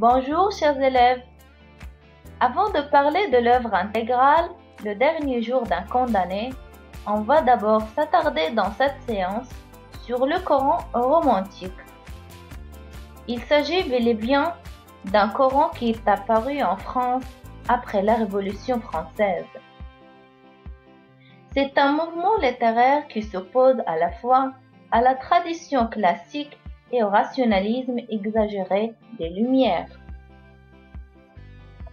Bonjour chers élèves. Avant de parler de l'œuvre intégrale, Le dernier jour d'un condamné, on va d'abord s'attarder dans cette séance sur le Coran romantique. Il s'agit bel et bien d'un Coran qui est apparu en France après la Révolution française. C'est un mouvement littéraire qui s'oppose à la fois à la tradition classique et au rationalisme exagéré des Lumières.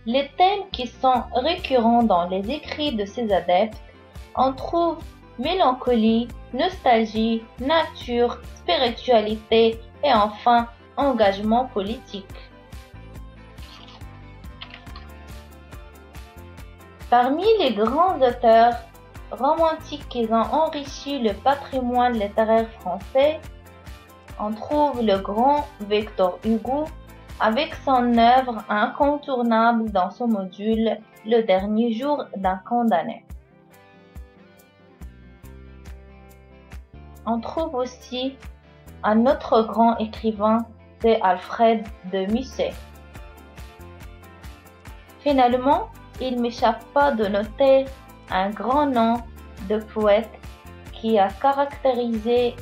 Les thèmes qui sont récurrents dans les écrits de ces adeptes, on trouve mélancolie, nostalgie, nature, spiritualité et enfin engagement politique. Parmi les grands auteurs romantiques qui ont enrichi le patrimoine littéraire français, on trouve le grand Victor Hugo avec son œuvre incontournable dans son module Le dernier jour d'un condamné. On trouve aussi un autre grand écrivain, c'est Alfred de Musset. Finalement, il ne m'échappe pas de noter un grand nom de poète qui a caractérisé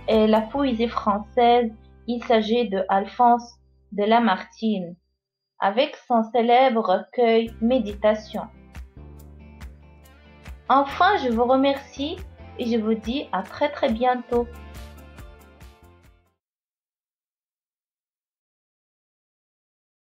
la poésie française. Il s'agit de Alphonse de Lamartine, avec son célèbre recueil Méditation. Enfin, je vous remercie et je vous dis à très bientôt.